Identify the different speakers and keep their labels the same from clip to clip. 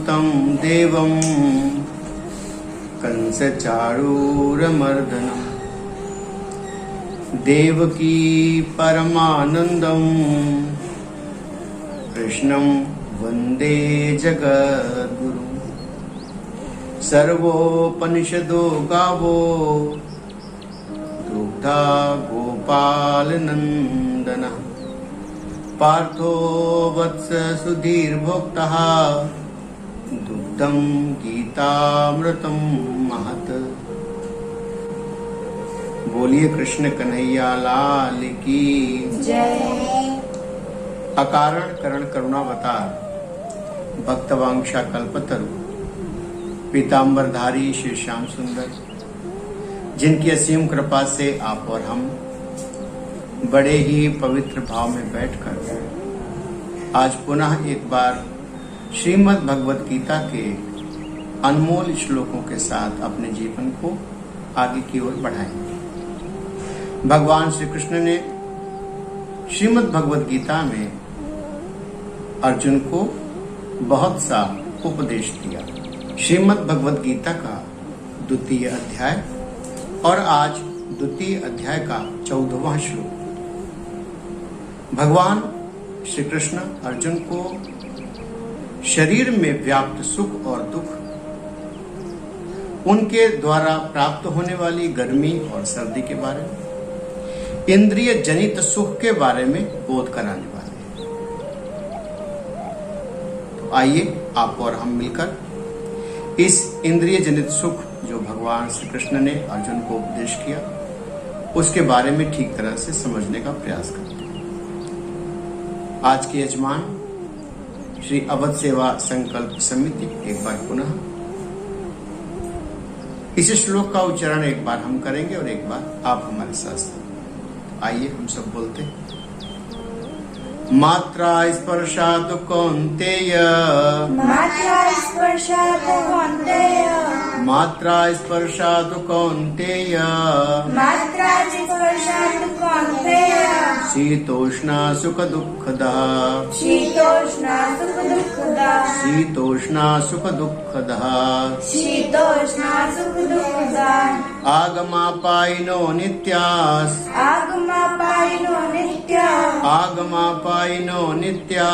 Speaker 1: दूतं देवं कंसचारूरमर्दनम् देवकी परमानंदं कृष्णं वंदे जगद्गुरुं। सर्वोपनिषदो गावो दुग्धा गोपालनंदनः पार्थो वत्स सुधीर्भोक्तः दुग्धं गीतामृतं महत्। बोलिए कृष्ण कन्हैया लाल की
Speaker 2: जय।
Speaker 1: अकारण करण करुणावतार भक्तवांशा कल्पतरु पीताम्बरधारी श्री श्याम सुंदर, जिनकी असीम कृपा से आप और हम बड़े ही पवित्र भाव में बैठकर आज पुनः एक बार श्रीमद् भगवत गीता के अनमोल श्लोकों के साथ अपने जीवन को आगे की ओर बढ़ाएंगे। भगवान श्री कृष्ण ने श्रीमद् भगवत गीता में अर्जुन को बहुत सा उपदेश दिया। श्रीमद् भगवत गीता का द्वितीय अध्याय और आज द्वितीय अध्याय का 14वां श्लोक। भगवान श्री कृष्ण अर्जुन को शरीर में व्याप्त सुख और दुख, उनके द्वारा प्राप्त होने वाली गर्मी और सर्दी के बारे में, इंद्रिय जनित सुख के बारे में बोध कराने वाले हैं। तो आइए आप और हम मिलकर इस इंद्रिय जनित सुख जो भगवान श्री कृष्ण ने अर्जुन को उपदेश किया उसके बारे में ठीक तरह से समझने का प्रयास करते हैं। आज के यजमान श्री अवध सेवा संकल्प समिति एक बार पुनः इस श्लोक का उच्चारण एक बार हम करेंगे और एक बार आप हमारे साथ। आइए हम सब बोलते हैं। मात्रा स्पर्शात् कौन्तेय,
Speaker 2: मात्रा स्पर्शात् कौन्तेय,
Speaker 1: मात्रा स्पर्शात् कौन्तेय,
Speaker 2: मात्रा स्पर्शात् कौन्तेय,
Speaker 1: शीतोष्णा सुख दुःखदा,
Speaker 2: शीतोष्णा सुख दुःखदा,
Speaker 1: शीतोष्णा सुख दुःखदा,
Speaker 2: शीतोष्णा सुख दुःखदा,
Speaker 1: आगमापायिनो नित्यास्,
Speaker 2: आगमापायिनो नित्या,
Speaker 1: आगमापायिनो नित्या,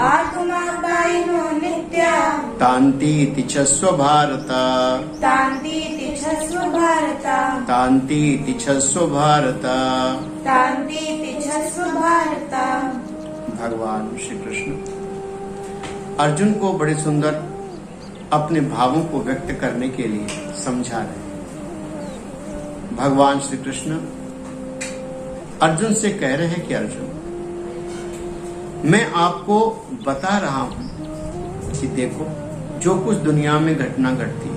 Speaker 2: आगमापायिनो नित्या,
Speaker 1: तान्ति तिच्छस्व भारत,
Speaker 2: तान्ति तिच्छस्व भारत,
Speaker 1: तान्ति तिच्छस्व भारत।
Speaker 2: तान्ति तिच्छस्व भारत।
Speaker 1: भगवान श्री कृष्ण अर्जुन को बड़े सुंदर अपने भावों को व्यक्त करने के लिए समझा रहे हैं। भगवान श्री कृष्ण अर्जुन से कह रहे हैं कि अर्जुन, मैं आपको बता रहा हूं कि देखो, जो कुछ दुनिया में घटना घटती है,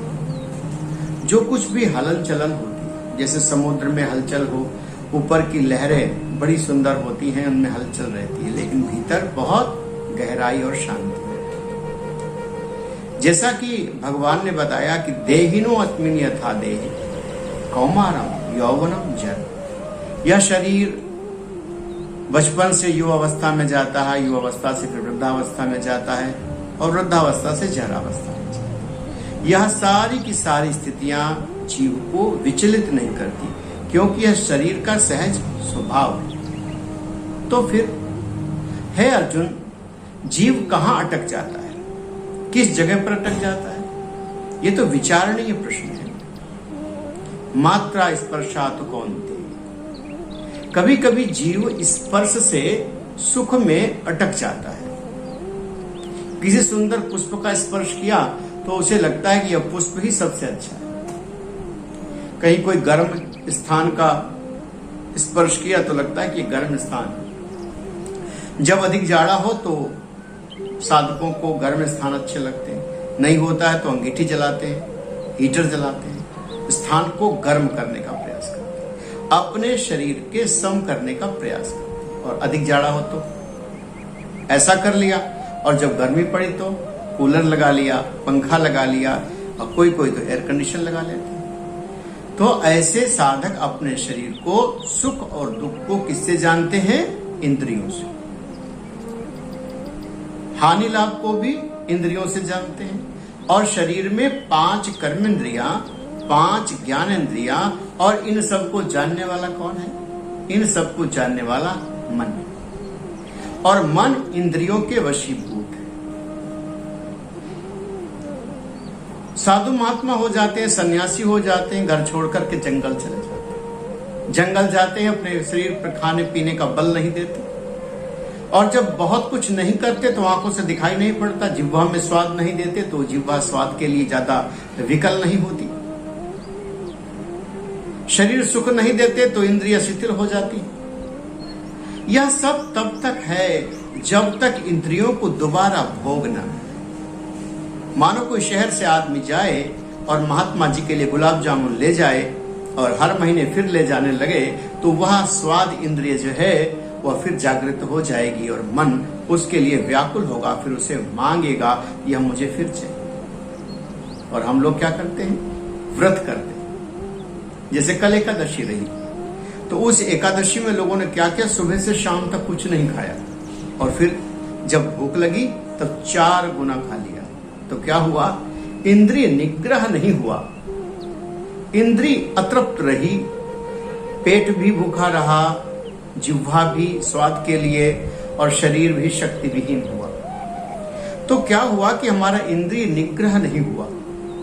Speaker 1: जो कुछ भी हलन चलन होती है, जैसे समुद्र में हलचल हो, ऊपर की लहरें बड़ी सुंदर होती हैं, उनमें हलचल रहती है, लेकिन भीतर बहुत गहराई और शांति है। जैसा कि भगवान ने बताया कि देहिनो अस्मिन् यथा देहि कौमारम यौवनम जर, यह शरीर बचपन से युवावस्था में जाता है, युवावस्था से फिर वृद्धावस्था में जाता है और वृद्धावस्था से जरावस्था में जाता है। यह सारी की सारी स्थितियां जीव को विचलित नहीं करती, क्योंकि यह शरीर का सहज स्वभाव है। तो फिर है अर्जुन, जीव कहां अटक जाता है, किस जगह पर अटक जाता है? ये तो विचारणीय प्रश्न है। मात्रा स्पर्शात् कौन्तेय, कभी कभी जीव स्पर्श से सुख में अटक जाता है। किसी सुंदर पुष्प का स्पर्श किया तो उसे लगता है कि यह पुष्प ही सबसे अच्छा है। कहीं कोई गर्म स्थान का स्पर्श किया तो लगता है कि गर्म स्थान है। जब अधिक जाड़ा हो तो साधकों को गर्म स्थान अच्छे लगते हैं, नहीं होता है तो अंगीठी जलाते हैं, हीटर जलाते हैं, स्थान को गर्म करने का प्रयास करते हैं, अपने शरीर के सम करने का प्रयास करते हैं। और अधिक जाड़ा हो तो ऐसा कर लिया, और जब गर्मी पड़ी तो कूलर लगा लिया, पंखा लगा लिया, और कोई कोई तो एयर कंडीशन लगा लेते हैं। तो ऐसे साधक अपने शरीर को सुख और दुख को किससे जानते हैं? इंद्रियों से। हानि लाभ को भी इंद्रियों से जानते हैं, और शरीर में 5 कर्मेंद्रियां, 5 ज्ञानेंद्रियां, और इन सबको जानने वाला कौन है? इन सबको जानने वाला मन है। और मन इंद्रियों के वशीभूत है। साधु महात्मा हो जाते हैं, सन्यासी हो जाते हैं, घर छोड़ करके जंगल चले जाते हैं। जंगल जाते हैं, अपने शरीर पर खाने पीने का बल नहीं देते, और जब बहुत कुछ नहीं करते तो आंखों से दिखाई नहीं पड़ता, जिह्वा में स्वाद नहीं देते तो जिह्वा स्वाद के लिए ज्यादा विकल नहीं होती, शरीर सुख नहीं देते तो इंद्रिय शिथिल हो जाती। यह सब तब तक है जब तक इंद्रियों को दोबारा भोगना। मानो कोई शहर से आदमी जाए और महात्मा जी के लिए गुलाब जामुन ले जाए और हर महीने फिर ले जाने लगे, तो वह स्वाद इंद्रिय जो है वह फिर जागृत हो जाएगी और मन उसके लिए व्याकुल होगा, फिर उसे मांगेगा, यह मुझे फिर चाहिए। और हम लोग क्या करते हैं? व्रत करते हैं। जैसे कल एकादशी रही, तो उस एकादशी में लोगों ने क्या किया? सुबह से शाम तक कुछ नहीं खाया, और फिर जब भूख लगी तब 4 गुना खा लिया। तो क्या हुआ? इंद्रिय निग्रह नहीं हुआ, इंद्रिय अतृप्त रही, पेट भी भूखा रहा, जिह्वा भी स्वाद के लिए, और शरीर भी शक्ति विहीन हुआ। तो क्या हुआ कि हमारा इंद्रिय निग्रह नहीं हुआ।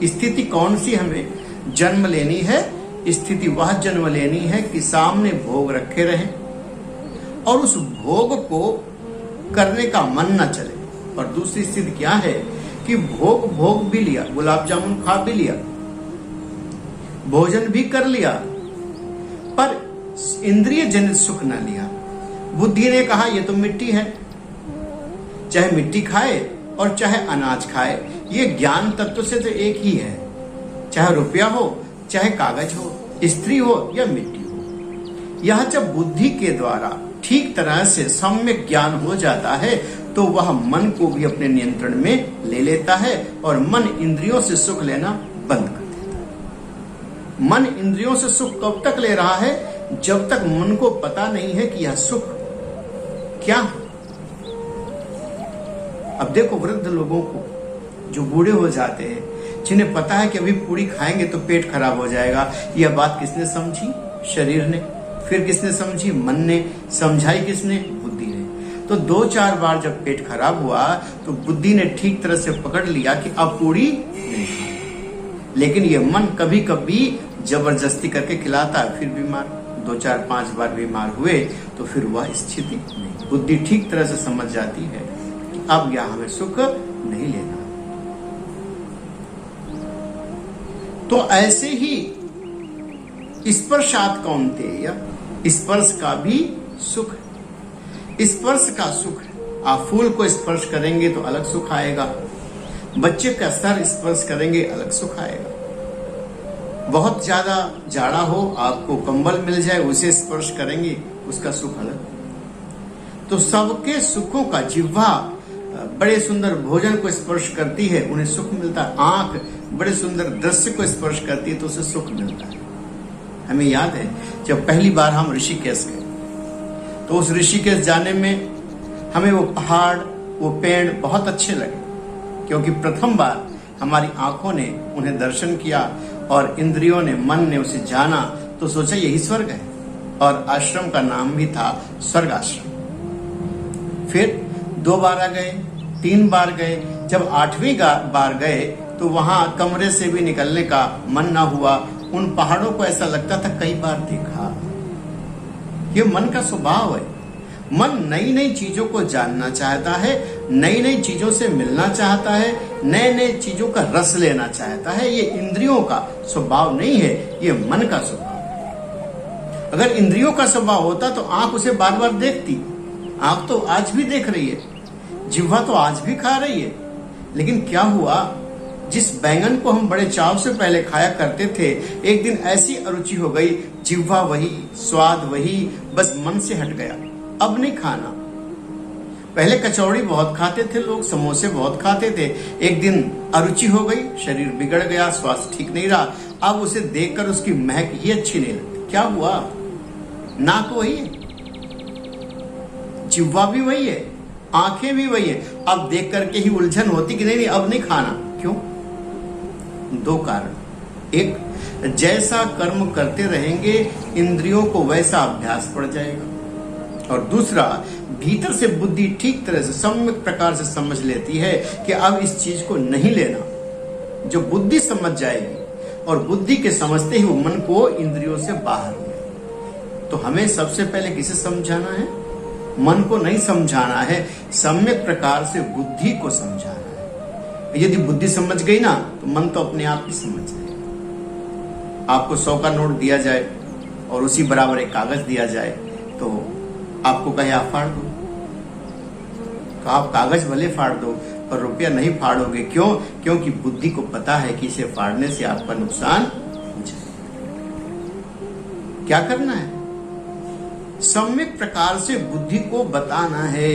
Speaker 1: स्थिति कौन सी हमें जन्म लेनी है? स्थिति वह जन्म लेनी है कि सामने भोग रखे रहे और उस भोग को करने का मन न चले। और दूसरी स्थिति क्या है कि भोग भी लिया, गुलाब जामुन खा भी लिया, भोजन भी कर लिया, पर इंद्रिय जनित सुख न लिया। बुद्धि ने कहा ये तो मिट्टी है, चाहे मिट्टी खाए और चाहे अनाज खाए, ये ज्ञान तत्व से तो एक ही है, चाहे रुपया हो, चाहे कागज हो, स्त्री हो या मिट्टी हो। यह जब बुद्धि के द्वारा ठीक तरह से सम्यक ज्ञान हो जाता है तो वह मन को भी अपने नियंत्रण में ले लेता है और मन इंद्रियों से सुख लेना बंद कर देता है। मन इंद्रियों से सुख कब तक ले रहा है? जब तक मन को पता नहीं है कि यह सुख क्या है। अब देखो वृद्ध लोगों को, जो बूढ़े हो जाते हैं, जिन्हें पता है कि अभी पूरी खाएंगे तो पेट खराब हो जाएगा, यह बात किसने समझी? शरीर ने। फिर किसने समझी? मन ने। समझाई किसने? बुद्धि ने। तो 2-4 बार जब पेट खराब हुआ तो बुद्धि ने ठीक तरह से पकड़ लिया कि अब पूरी नहीं खानी, लेकिन यह मन कभी कभी जबरदस्ती करके खिलाता है, फिर बीमार, 2-4-5 बार बीमार हुए तो फिर वह स्थिति नहीं। बुद्धि ठीक तरह से समझ जाती है कि अब यह हमें सुख नहीं लेना। तो ऐसे ही स्पर्शात कौन्तेय, स्पर्श का भी सुख है। स्पर्श का सुख है। आप फूल को स्पर्श करेंगे तो अलग सुख आएगा, बच्चे का सर स्पर्श करेंगे अलग सुख आएगा, बहुत ज्यादा जाड़ा हो आपको कंबल मिल जाए उसे स्पर्श करेंगे उसका सुख अलग। तो सबके सुखों का, जिह्वा बड़े सुंदर भोजन को स्पर्श करती है उन्हें सुख मिलता है, आंख बड़े सुंदर दृश्य को स्पर्श करती है तो उसे सुख मिलता है। हमें याद है जब पहली बार हम ऋषिकेश गए तो उस ऋषिकेश जाने में हमें वो पहाड़, वो पेड़ बहुत अच्छे लगे, क्योंकि प्रथम बार हमारी आंखों ने उन्हें दर्शन किया और इंद्रियों ने, मन ने उसे जाना, तो सोचा यही स्वर्ग है। और आश्रम का नाम भी था स्वर्ग आश्रम। फिर 2 बार आ गए, 3 बार गए, जब 8वीं बार गए तो वहां कमरे से भी निकलने का मन ना हुआ। उन पहाड़ों को ऐसा लगता था कई बार देखा। ये मन का स्वभाव है। मन नई नई चीजों को जानना चाहता है, नई नई चीजों से मिलना चाहता है, नए नए चीजों का रस लेना चाहता है। ये इंद्रियों का स्वभाव नहीं है, ये मन का स्वभाव है। अगर इंद्रियों का स्वभाव होता तो आंख उसे बार बार देखती। आंख तो आज भी देख रही है, जिह्वा तो आज भी खा रही है, लेकिन क्या हुआ, जिस बैंगन को हम बड़े चाव से पहले खाया करते थे, एक दिन ऐसी अरुचि हो गई, जिह्वा वही, स्वाद वही, बस मन से हट गया, अब नहीं खाना। पहले कचौड़ी बहुत खाते थे लोग, समोसे बहुत खाते थे, एक दिन अरुचि हो गई, शरीर बिगड़ गया, स्वास्थ्य ठीक नहीं रहा, अब उसे देखकर उसकी महक ही अच्छी नहीं लगती। क्या हुआ? नाक वही है, जिह्वा भी वही है, आंखें भी वही है, अब देख करके ही उलझन होती कि नहीं अब नहीं खाना। क्यों? दो कारण। एक, जैसा कर्म करते रहेंगे इंद्रियों को वैसा अभ्यास पड़ जाएगा। और दूसरा, भीतर से बुद्धि ठीक तरह से सम्यक प्रकार से समझ लेती है कि अब इस चीज को नहीं लेना। जो बुद्धि समझ जाएगी और बुद्धि के समझते ही वो मन को इंद्रियों से बाहर ले। तो हमें सबसे पहले किसे समझाना है? मन को नहीं समझाना है, सम्यक प्रकार से बुद्धि को समझाना है। यदि बुद्धि समझ गई ना तो मन तो अपने आप ही समझ जाएगा। आपको 100 का नोट दिया जाए और उसी बराबर एक कागज दिया जाए तो आपको कहे आप फाड़ दो, तो आप कागज भले फाड़ दो पर रुपया नहीं फाड़ोगे। क्यों? क्योंकि बुद्धि को पता है कि इसे फाड़ने से आपका नुकसान हो जाएगा। क्या करना है? सम्यक प्रकार से बुद्धि को बताना है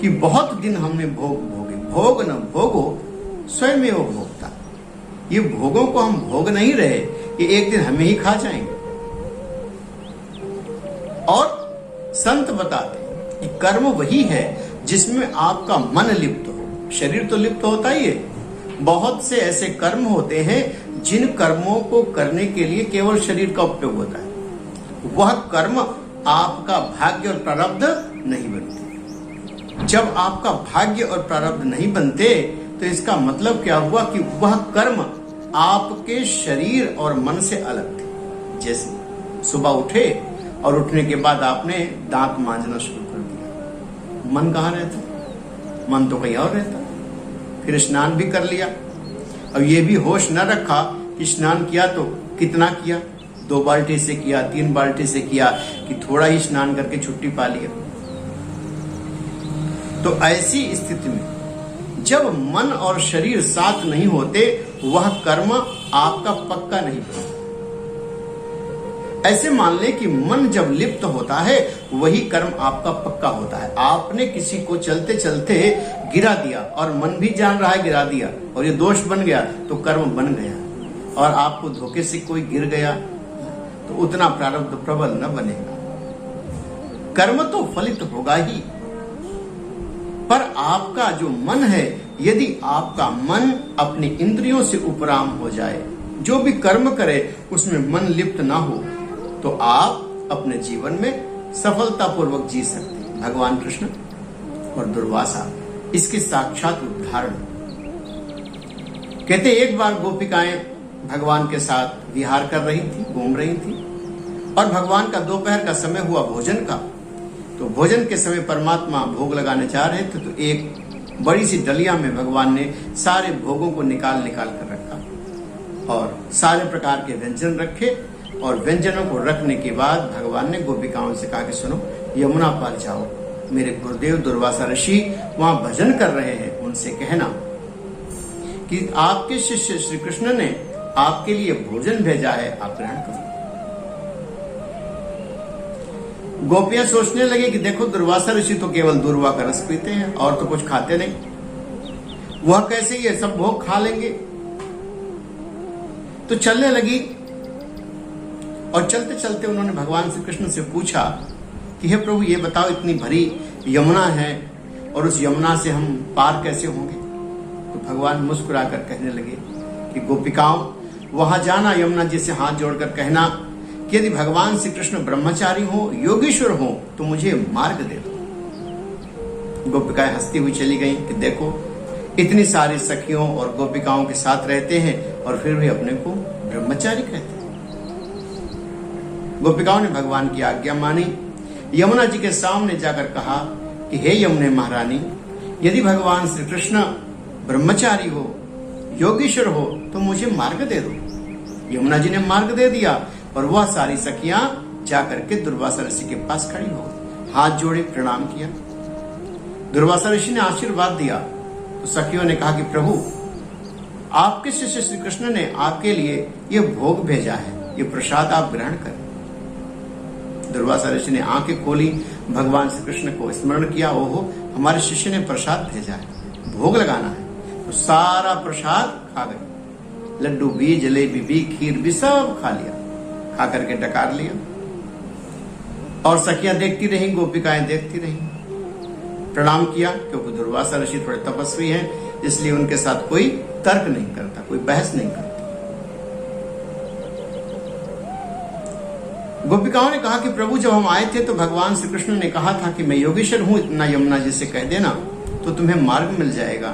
Speaker 1: कि बहुत दिन हमने भोग भोगे, भोग न भोगो स्वयं वो भोगता। ये भोगों को हम भोग नहीं रहे, ये एक दिन हमें ही खा जाएंगे। और संत बताते हैं कि कर्म वही है जिसमें आपका मन लिप्त हो। शरीर तो लिप्त होता ही है। बहुत से ऐसे कर्म होते हैं जिन कर्मों को करने के लिए केवल शरीर का उपयोग होता है। वह कर्म आपका भाग्य और प्रारब्ध नहीं बनते। जब आपका भाग्य और प्रारब्ध नहीं बनते तो इसका मतलब क्या हुआ कि वह कर्म आपके शरीर और मन से अलग थे। जैसे सुबह उठे और उठने के बाद आपने दांत मांजना शुरू कर दिया, मन कहाँ रहता? मन तो कहीं और रहता। फिर स्नान भी कर लिया। अब ये भी होश न रखा कि स्नान किया तो कितना किया, 2 बाल्टी से किया, 3 बाल्टी से किया, कि थोड़ा ही स्नान करके छुट्टी पा लिया। तो ऐसी स्थिति में जब मन और शरीर साथ नहीं होते वह कर्म आपका पक्का नहीं बनता। ऐसे मान ले कि मन जब लिप्त होता है वही कर्म आपका पक्का होता है। आपने किसी को चलते चलते गिरा दिया और मन भी जान रहा है गिरा दिया और ये दोष बन गया तो कर्म बन गया। और आपको धोखे से कोई गिर गया तो उतना प्रारब्ध प्रबल न बनेगा। कर्म तो फलित होगा ही, पर आपका जो मन है, यदि आपका मन अपनी इंद्रियों से उपराम हो जाए, जो भी कर्म करे उसमें मन लिप्त ना हो, तो आप अपने जीवन में सफलतापूर्वक जी सकते हैं। भगवान कृष्ण और दुर्वासा इसके साक्षात उदाहरण। कहते एक बार गोपिकाएं भगवान के साथ विहार कर रही थी, घूम रही थी, और भगवान का दोपहर का समय हुआ भोजन का। तो भोजन के समय परमात्मा भोग लगाने जा रहे थे, तो एक बड़ी सी डलिया में भगवान ने सारे भोगों को निकाल कर रखा और सारे प्रकार के व्यंजन रखे। और व्यंजनों को रखने के बाद भगवान ने गोपिकाओं से कहा कि सुनो, यमुना पार जाओ, मेरे गुरुदेव दुर्वासा ऋषि वहां भजन कर रहे हैं, उनसे कहना कि आपके शिष्य श्री कृष्ण ने आपके लिए भोजन भेजा है, आप ग्रहण करो। गोपियां सोचने लगे कि देखो दुर्वासा ऋषि तो केवल दूर्वा का रस पीते हैं और तो कुछ खाते नहीं, वह कैसे ये सब भोग खा लेंगे। तो चलने लगी और चलते चलते उन्होंने भगवान श्री कृष्ण से पूछा कि हे प्रभु, ये बताओ, इतनी भरी यमुना है और उस यमुना से हम पार कैसे होंगे। तो भगवान मुस्कुराकर कहने लगे कि गोपिकाओं, वहां जाना, यमुना जी से हाथ जोड़कर कहना कि यदि भगवान श्री कृष्ण ब्रह्मचारी हो, योगीश्वर हो, तो मुझे मार्ग दे दो। गोपिकाएं हंसती हुई चली गई कि देखो, इतनी सारी सखियों और गोपिकाओं के साथ रहते हैं और फिर भी अपने को ब्रह्मचारी कहते हैं। गोपिकाओं ने भगवान की आज्ञा मानी, यमुना जी के सामने जाकर कहा कि हे यमुने महारानी, यदि भगवान श्री कृष्ण ब्रह्मचारी हो, योगीश्वर हो, तो मुझे मार्ग दे दो। यमुना जी ने मार्ग दे दिया और वह सारी सखियां जाकर के दुर्वासा ऋषि के पास खड़ी हो, हाथ जोड़े प्रणाम किया। दुर्वासा ऋषि ने आशीर्वाद दिया तो सखियों ने कहा कि प्रभु, आपके शिष्य श्री कृष्ण ने आपके लिए ये भोग भेजा है, ये प्रसाद आप ग्रहण करें। दुर्वासा ऋषि ने आंखें खोली, भगवान श्री कृष्ण को स्मरण किया, ओहो, हमारे शिष्य ने प्रसाद भेजा है, भोग लगाना है। तो सारा प्रसाद खा गए, लड्डू भी, जलेबी भी, खीर भी, सब खा लिया, खा करके डकार लिया। और सखियां देखती रही, गोपिकाएं देखती रही, प्रणाम किया, क्योंकि दुर्वासा ऋषि थोड़े तपस्वी हैं, इसलिए उनके साथ कोई तर्क नहीं करता, कोई बहस नहीं करता। गोपिकाओं ने कहा कि प्रभु जब हम आए थे तो भगवान श्री कृष्ण ने कहा था कि मैं योगेश्वर हूं, इतना यमुना जी से कह देना तो तुम्हें मार्ग मिल जाएगा।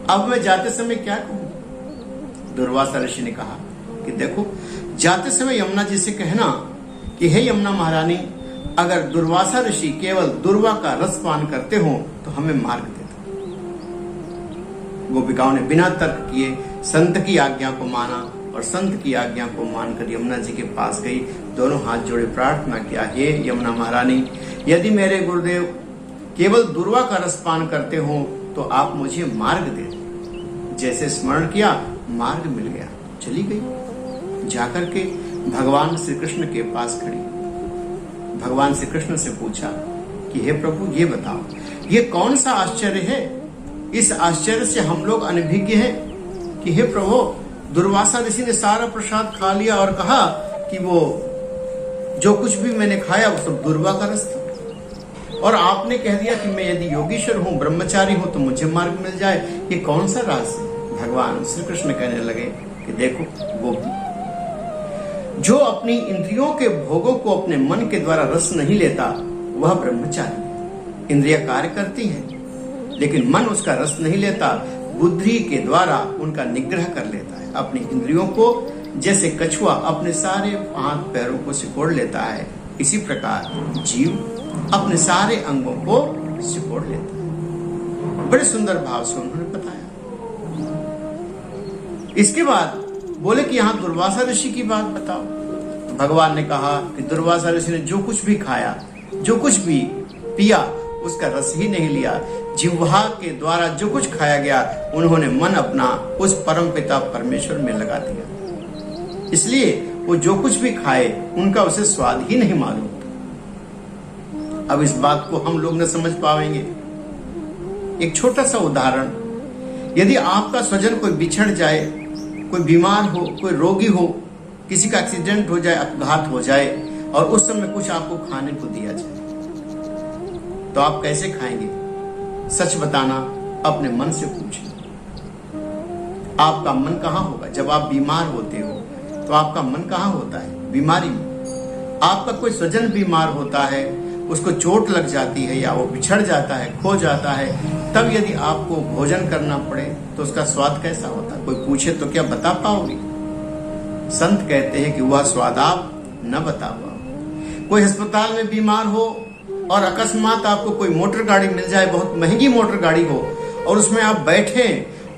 Speaker 1: अब मैं जाते समय क्या कहूं? दुर्वासा ऋषि ने कहा कि देखो, जाते समय यमुना जी से कहना कि हे यमुना महारानी, अगर दुर्वासा ऋषि केवल दुर्वा का रस पान करते हो तो हमें मार्ग दे दो। गोपिकाओं ने बिना तर्क किए संत की आज्ञा को माना और संत की आज्ञा को मानकर यमुना जी के पास गई। दोनों हाथ जोड़े प्रार्थना किया, हे यमुना महारानी, यदि मेरे गुरुदेव केवल दुर्वा का रस पान करते हो तो आप मुझे मार्ग दे दो। जैसे स्मरण किया, मार्ग मिल गया। चली गई, जाकर के भगवान श्री कृष्ण के पास खड़ी। भगवान श्री कृष्ण से पूछा कि हे प्रभु, ये बताओ, ये कौन सा आश्चर्य है? इस आश्चर्य से हम लोग अनभिज्ञ हैं कि हे प्रभु, दुर्वासा ऋषि ने सारा प्रसाद खा लिया और कहा कि वो जो कुछ भी मैंने खाया वो सब दुर्वा का रस था, और आपने कह दिया कि मैं यदि योगीश्वर हूं, ब्रह्मचारी हूं तो मुझे मार्ग मिल जाए। ये कौन सा राज है? भगवान श्री कृष्ण कहने लगे कि देखो गोपी, जो अपनी इंद्रियों के भोगों को अपने मन के द्वारा रस नहीं लेता वह ब्रह्मचारी है। इंद्रिया कार्य करती हैं लेकिन मन उसका रस नहीं लेता, बुद्धि के द्वारा उनका निग्रह कर लेता है। अपनी इंद्रियों को जैसे कछुआ अपने सारे हाथ पैरों को सिकोड़ लेता है, इसी प्रकार जीव अपने सारे अंगों को सिकोड़ लेता है। बड़े सुंदर भाव से उन्होंने बताया। इसके बाद बोले कि यहां दुर्वासा ऋषि की बात बताओ। तो भगवान ने कहा कि दुर्वासा ऋषि ने जो कुछ भी खाया, जो कुछ भी पिया, उसका रस ही नहीं लिया। जिह्वा के द्वारा जो कुछ खाया गया, उन्होंने मन अपना उस परमपिता परमेश्वर में लगा दिया। इसलिए वो जो कुछ भी खाए उनका उसे स्वाद ही नहीं मालूम। अब इस बात को हम लोग न समझ पाएंगे। एक छोटा सा उदाहरण, यदि आपका स्वजन कोई बिछड़ जाए, कोई बीमार हो, कोई रोगी हो, किसी का एक्सीडेंट हो जाए, अपघात हो जाए और उस समय कुछ आपको खाने को दिया जाए, तो आप कैसे खाएंगे? सच बताना, अपने मन से पूछना। आपका मन कहां होगा? जब आप बीमार होते हो तो आपका मन कहां होता है? बीमारी में। आपका कोई स्वजन बीमार होता है, उसको चोट लग जाती है या वो बिछड़ जाता है, खो जाता है, तब यदि आपको भोजन करना पड़े तो उसका स्वाद कैसा होता है? कोई पूछे तो क्या बता पाओगे? संत कहते हैं कि वह स्वाद आप न बता पाओ। कोई अस्पताल में बीमार हो और अकस्मात आपको कोई मोटर गाड़ी मिल जाए, बहुत महंगी मोटर गाड़ी हो, और उसमें आप बैठे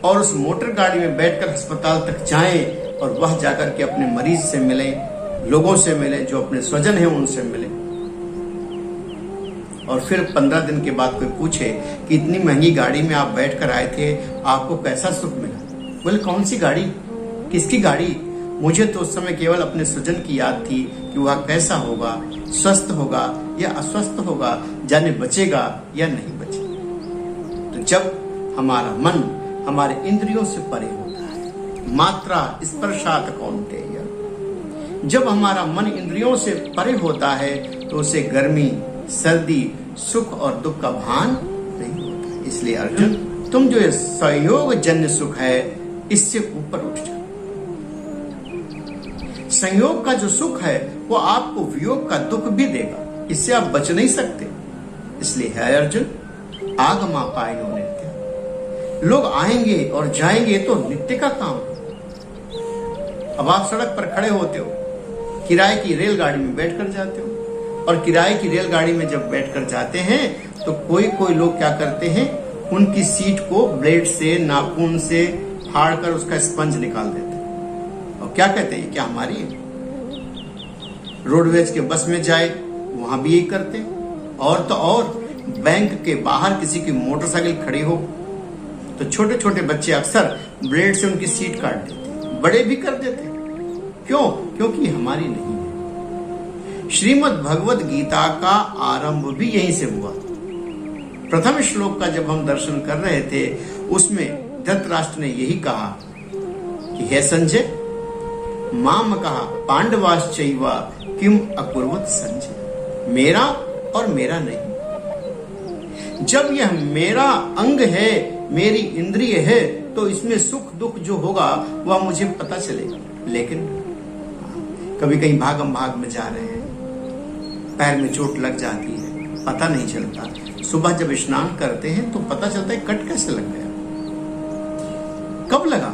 Speaker 1: और उस मोटर गाड़ी में बैठकर अस्पताल तक जाएं और वह जाकर के अपने मरीज से मिले, लोगों से मिले, जो अपने स्वजन हैं उनसे मिले, और फिर 15 दिन के बाद कोई पूछे कि इतनी महंगी गाड़ी में आप बैठकर आए थे, आपको कैसा सुख मिला? बोले कौन सी गाड़ी, किसकी गाड़ी? मुझे तो उस समय केवल अपने स्वजन की याद थी कि वह कैसा होगा, स्वस्थ होगा या अस्वस्थ होगा, जाने बचेगा या नहीं बचेगा। तो जब हमारा मन हमारे इंद्रियों से परे होता है, मात्रा स्पर्शात कौन्तेय, जब हमारा मन इंद्रियों से परे होता है तो उसे गर्मी, सर्दी, सुख और दुख का भान नहीं होता। इसलिए अर्जुन, तुम जो ये संयोग जन्य सुख है, इससे ऊपर उठ जाओ। संयोग का जो सुख है वो आपको वियोग का दुख भी देगा, इससे आप बच नहीं सकते। इसलिए है अर्जुन, आगमा पायनो नित्य, लोग आएंगे और जाएंगे तो नित्य का काम। अब आप सड़क पर खड़े होते हो, किराए की रेलगाड़ी में बैठकर जाते हो, और किराए की रेलगाड़ी में जब बैठकर जाते हैं तो कोई कोई लोग क्या करते हैं, उनकी सीट को ब्लेड से, नाखून से फाड़कर उसका स्पंज निकाल देते हैं और क्या कहते हैं, क्या हमारी है? रोडवेज के बस में जाए वहां भी यही करते हैं। और तो और बैंक के बाहर किसी की मोटरसाइकिल खड़ी हो तो छोटे छोटे बच्चे अक्सर ब्लेड से उनकी सीट काट देते हैं, बड़े भी कर देते हैं। क्यों? क्योंकि हमारी नहीं है। श्रीमद् भगवद गीता का आरंभ भी यहीं से हुआ। प्रथम श्लोक का जब हम दर्शन कर रहे थे, उसमें धृतराष्ट्र ने यही कहा कि हे संजय, माम कहा पांडवाश्चैव किम अकुर्वत संजय, मेरा और मेरा नहीं। जब यह मेरा अंग है, मेरी इंद्रिय है तो इसमें सुख दुख जो होगा वह मुझे पता चलेगा। लेकिन कभी कहीं भागम भाग में जा रहे हैं, पैर में चोट लग जाती है, पता नहीं चलता। सुबह जब स्नान करते हैं तो पता चलता है कट कैसे लग गया। कब लगा?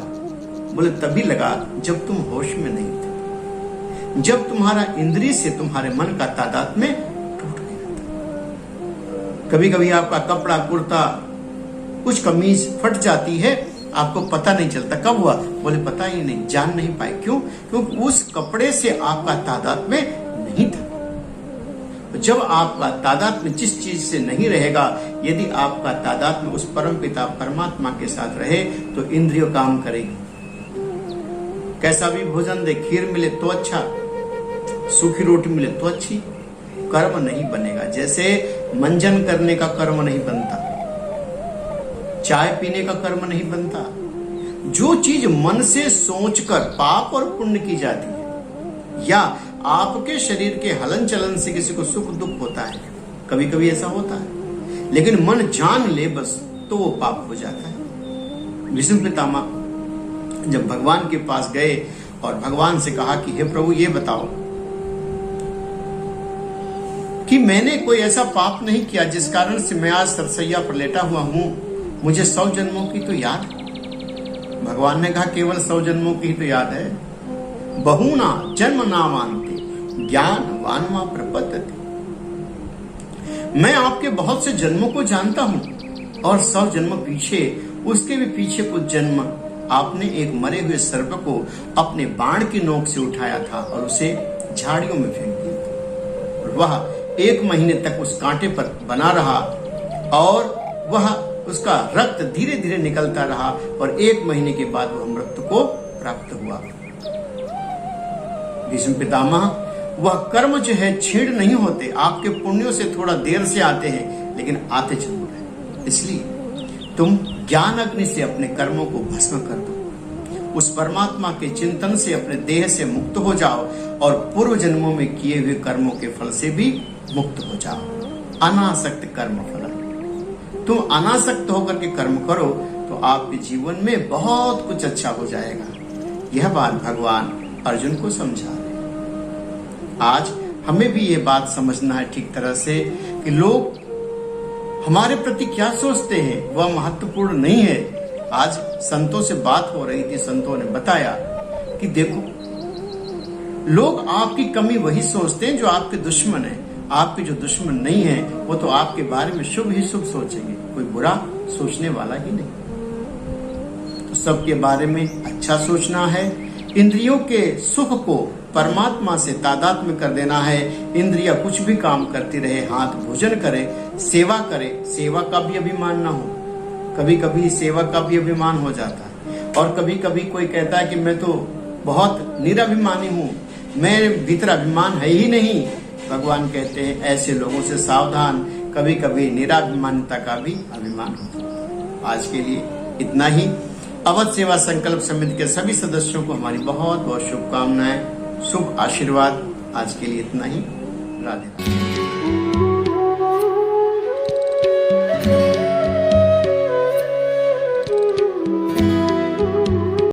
Speaker 1: बोले तभी लगा जब तुम होश में नहीं थे, जब तुम्हारा इंद्रिय से तुम्हारे मन का तादात्म्य टूट गया था। कभी कभी आपका कपड़ा कुर्ता कुछ कमीज फट जाती है, आपको पता नहीं चलता कब हुआ। बोले पता ही नहीं, जान नहीं पाए। क्यों? क्योंकि उस कपड़े से आपका तादात्म्य नहीं था। जब आपका तादात्म्य जिस चीज से नहीं रहेगा, यदि आपका तादात्म्य उस परम पिता परमात्मा के साथ रहे तो इंद्रिय काम करेगी। कैसा भी भोजन दे, खीर मिले तो अच्छा, सूखी रोटी मिले तो अच्छी, कर्म नहीं बनेगा। जैसे मंजन करने का कर्म नहीं बनता, चाय पीने का कर्म नहीं बनता। जो चीज मन से सोचकर पाप और पुण्य की जाती है, या आपके शरीर के हलन चलन से किसी को सुख दुख होता है, कभी कभी ऐसा होता है, लेकिन मन जान ले बस तो वो पाप हो जाता है। भीष्म पितामह जब भगवान के पास गए और भगवान से कहा कि हे प्रभु ये बताओ कि मैंने कोई ऐसा पाप नहीं किया जिस कारण से मैं आज सरसैया पर लेटा हुआ हूं, मुझे 100 जन्मों की तो याद। भगवान ने कहा केवल 100 जन्मों की तो याद है, बहुना जन्म नामांते ज्ञान वानवा प्रपद्यते। मैं आपके बहुत से जन्मों को जानता हूं और 100 जन्म पीछे, उसके भी पीछे कुछ जन्म आपने एक मरे हुए सर्प को अपने बाण की नोक से उठाया था और उसे झाड़ियों में फेंक दिया था। और वह 1 महीने तक उस कांटे पर बना रहा और वह उसका रक्त धीरे धीरे निकलता रहा और 1 महीने के बाद वह मृत्यु को प्राप्त हुआ। भीष्म पितामह, वह कर्म जो है छीड़ नहीं होते, आपके पुण्यों से थोड़ा देर से आते हैं, लेकिन आते जरूर है। इसलिए तुम ज्ञान अग्नि से अपने कर्मों को भस्म कर दो, उस परमात्मा के चिंतन से अपने देह से मुक्त हो जाओ और पूर्व जन्मों में किए हुए कर्मों के फल से भी मुक्त हो जाओ। अनासक्त कर्म फल। तुम अनासक्त होकर के कर्म करो तो आपके जीवन में बहुत कुछ अच्छा हो जाएगा। यह बात भगवान अर्जुन को समझा रहे। आज हमें भी ये बात समझना है ठीक तरह से कि लोग हमारे प्रति क्या सोचते हैं वह महत्वपूर्ण नहीं है। आज संतों से बात हो रही थी, संतों ने बताया कि देखो, लोग आपकी कमी वही सोचते हैं जो आपके दुश्मन है। आपके जो दुश्मन नहीं है वो तो आपके बारे में शुभ ही शुभ सोचेंगे, कोई बुरा सोचने वाला ही नहीं। तो सबके बारे में अच्छा सोचना है। इंद्रियों के सुख को परमात्मा से तादात्म्य कर देना है। इंद्रिया कुछ भी काम करती रहे, हाथ भोजन करे, सेवा करे, सेवा का भी अभिमान ना हो। कभी कभी सेवा का भी अभिमान हो जाता है और कभी कभी कोई कहता है कि मैं तो बहुत निराभिमानी हूँ, मेरे भीतर अभिमान है ही नहीं। भगवान कहते हैं ऐसे लोगों से सावधान, कभी कभी निराभिमानता का भी अभिमान होता है। आज के लिए इतना ही। अवध सेवा संकल्प समिति के सभी सदस्यों को हमारी बहुत बहुत शुभकामनाएं, शुभ आशीर्वाद। आज के लिए इतना ही। राधे राधे।